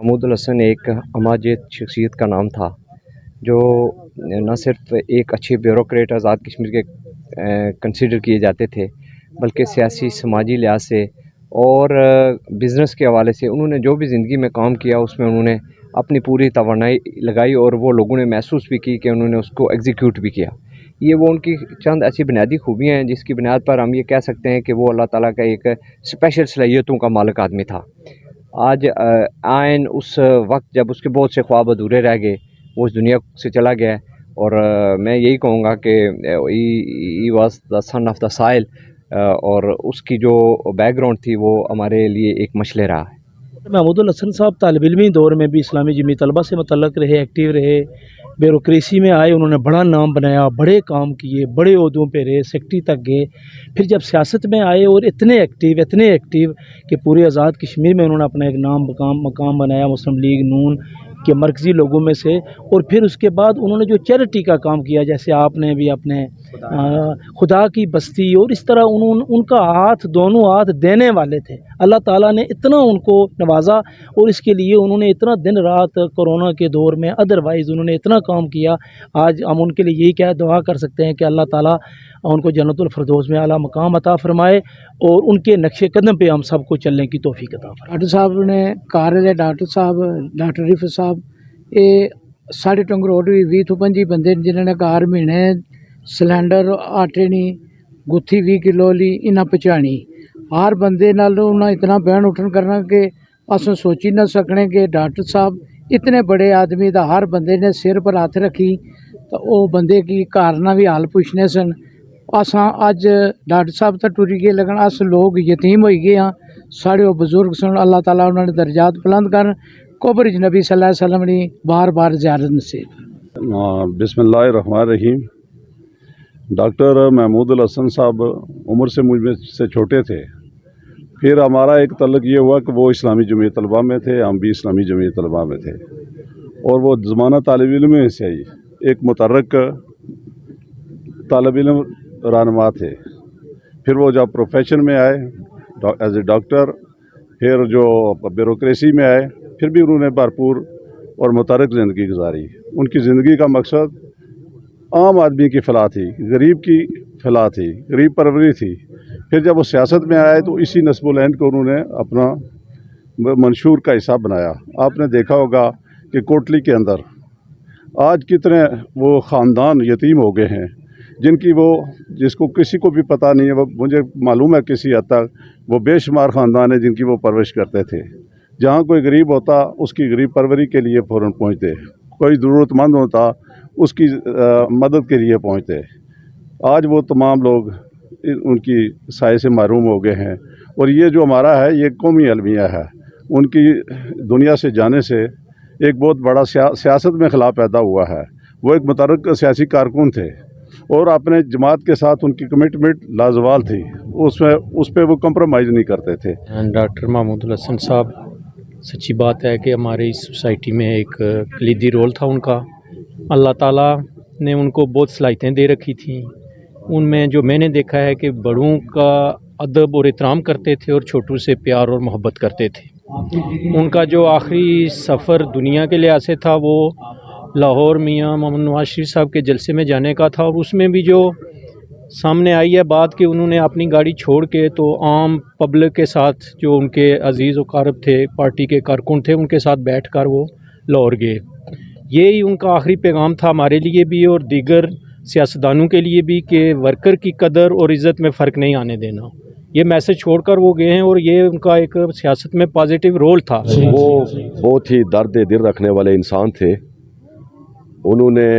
محمود الحسن ایک ہمہ شخصیت کا نام تھا جو نہ صرف ایک اچھے بیوروکریٹ آزاد کشمیر کے کنسیڈر کیے جاتے تھے، بلکہ سیاسی سماجی لحاظ سے اور بزنس کے حوالے سے انہوں نے جو بھی زندگی میں کام کیا اس میں انہوں نے اپنی پوری توانائی لگائی، اور وہ لوگوں نے محسوس بھی کی کہ انہوں نے اس کو ایگزیکیوٹ بھی کیا۔ یہ وہ ان کی چند ایسی بنیادی خوبیاں ہیں جس کی بنیاد پر ہم یہ کہہ سکتے ہیں کہ وہ اللہ تعالیٰ کا ایک اسپیشل صلاحیتوں کا مالک آدمی تھا۔ آج آئین اس وقت جب اس کے بہت سے خواب ادھورے رہ گئے، وہ اس دنیا سے چلا گیا، اور میں یہی کہوں گا کہ he was the sun of the سائل، اور اس کی جو بیک گراؤنڈ تھی وہ ہمارے لیے ایک مشعل رہا ہے۔ محمود الحسن صاحب طالب علمی دور میں بھی اسلامی جمعیت طلبہ سے متعلق رہے، ایکٹیو رہے، بیوروکریسی میں آئے، انہوں نے بڑا نام بنایا، بڑے کام کیے، بڑے عہدوں پہ رہے، سیکٹری تک گئے۔ پھر جب سیاست میں آئے اور اتنے ایکٹیو کہ پورے آزاد کشمیر میں انہوں نے اپنا ایک نام مقام بنایا مسلم لیگ نون کے مرکزی لوگوں میں سے، اور پھر اس کے بعد انہوں نے جو چیریٹی کا کام کیا، جیسے آپ نے بھی اپنے خدا کی بستی، اور اس طرح ان کا دونوں ہاتھ دینے والے تھے۔ اللہ تعالیٰ نے اتنا ان کو نوازا، اور اس کے لیے انہوں نے اتنا دن رات کورونا کے دور میں ادروائز انہوں نے اتنا کام کیا۔ آج ہم ان کے لیے یہی کیا دعا کر سکتے ہیں کہ اللہ تعالیٰ ان کو جنت الفردوس میں اعلیٰ مقام عطا فرمائے، اور ان کے نقش قدم پہ ہم سب کو چلنے کی توفیق عطا فرمائے۔ ڈاکٹر صاحب نے کار ڈاکٹر رفت صاحب یہ ساڑھے ٹنگروڈ بھی 20-25 بندے جنہوں نے کار مہینے سلینڈر آٹے نہیں گتھی 20 کلو لی انہیں پہنچانی، ہر بندے نال انہیں اتنا بہن اٹھن کرنا کہ اساں سوچی نہ سکنے کہ ڈاکٹر صاحب اتنے بڑے آدمی دا ہر بندے نے سر پر ہاتھ رکھی تو وہ بندے کی کارنا بھی حال پوچھنے سن۔ اساں اج ڈاکٹر صاحب تو ٹری گئے لیکن اس لوگ یتیم ہوئی گئے ہاں، ساڑے وہ بزرگ سن، اللہ تعالیٰ انہوں نے درجات بلند کرن، قبر نبی صلی اللہ علیہ وسلم نے بار بار زیارت نصیب۔ بسم اللہ الرحمن الرحیم۔ ڈاکٹر محمود الحسن صاحب عمر سے مجھ سے چھوٹے تھے، پھر ہمارا ایک تعلق یہ ہوا کہ وہ اسلامی جمعیت طلبہ میں تھے، ہم بھی اسلامی جمعیت طلبہ میں تھے، اور وہ زمانہ طالب علم میں سے ہی ایک متحرک طالب علم رہنما تھے۔ پھر وہ جب پروفیشن میں آئے ایز اے ڈاکٹر، پھر جو بیوروکریسی میں آئے، پھر بھی انہوں نے بھرپور اور متحرک زندگی گزاری۔ ان کی زندگی کا مقصد عام آدمی کی فلاح تھی، غریب کی فلاح تھی، غریب پروری تھی۔ پھر جب وہ سیاست میں آئے تو اسی نسب العین کو انہوں نے اپنا منشور کا حصہ بنایا۔ آپ نے دیکھا ہوگا کہ کوٹلی کے اندر آج کتنے وہ خاندان یتیم ہو گئے ہیں جس کو کسی کو بھی پتہ نہیں ہے، وہ مجھے معلوم ہے کسی حد تک وہ بے شمار خاندان ہیں جن کی وہ پرورش کرتے تھے۔ جہاں کوئی غریب ہوتا اس کی غریب پروری کے لیے فوراً پہنچتے، کوئی ضرورت مند ہوتا اس کی مدد کے لیے پہنچتے۔ آج وہ تمام لوگ ان کی سائے سے محروم ہو گئے ہیں، اور یہ جو ہمارا ہے یہ قومی المیہ ہے۔ ان کی دنیا سے جانے سے ایک بہت بڑا سیاست میں خلا پیدا ہوا ہے۔ وہ ایک متحرک سیاسی کارکن تھے، اور اپنے جماعت کے ساتھ ان کی کمٹمنٹ لازوال تھی، اس پہ وہ کمپرومائز نہیں کرتے تھے۔ ڈاکٹر محمود الحسن صاحب، سچی بات ہے کہ ہماری سوسائٹی میں ایک کلیدی رول تھا ان کا۔ اللہ تعالیٰ نے ان کو بہت صلاحیتیں دے رکھی تھیں۔ ان میں جو میں نے دیکھا ہے کہ بڑوں کا ادب اور احترام کرتے تھے، اور چھوٹوں سے پیار اور محبت کرتے تھے۔ ان کا جو آخری سفر دنیا کے لحاظ سے تھا وہ لاہور میاں محمد نواز شریف صاحب کے جلسے میں جانے کا تھا، اور اس میں بھی جو سامنے آئی ہے بات کہ انہوں نے اپنی گاڑی چھوڑ کے تو عام پبلک کے ساتھ جو ان کے عزیز و قارب تھے، پارٹی کے کارکن تھے، ان کے ساتھ بیٹھ کر وہ لاہور گئے۔ یہی ان کا آخری پیغام تھا ہمارے لیے بھی اور دیگر سیاستدانوں کے لیے بھی، کہ ورکر کی قدر اور عزت میں فرق نہیں آنے دینا۔ یہ میسج چھوڑ کر وہ گئے ہیں، اور یہ ان کا ایک سیاست میں پازیٹیو رول تھا۔ وہ بہت ہی درد دل رکھنے والے انسان تھے۔ انہوں نے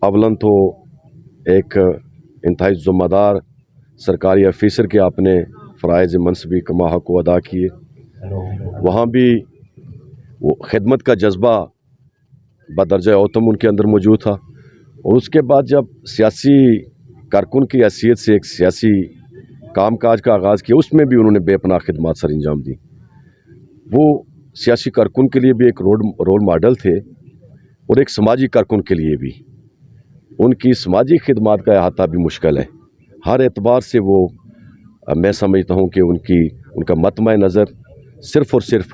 اولاً تو ایک انتہائی ذمہ دار سرکاری افیسر کے اپنے فرائض منصبی کما حق کو ادا کیے۔ وہاں بھی وہ خدمت کا جذبہ بدرجہ اوتم ان کے اندر موجود تھا، اور اس کے بعد جب سیاسی کارکن کی حیثیت سے ایک سیاسی کام کاج کا آغاز کیا، اس میں بھی انہوں نے بے پناہ خدمات سر انجام دی۔ وہ سیاسی کارکن کے لیے بھی ایک رول ماڈل تھے، اور ایک سماجی کارکن کے لیے بھی ان کی سماجی خدمات کا احاطہ بھی مشکل ہے۔ ہر اعتبار سے وہ میں سمجھتا ہوں کہ ان کا مطمع نظر صرف اور صرف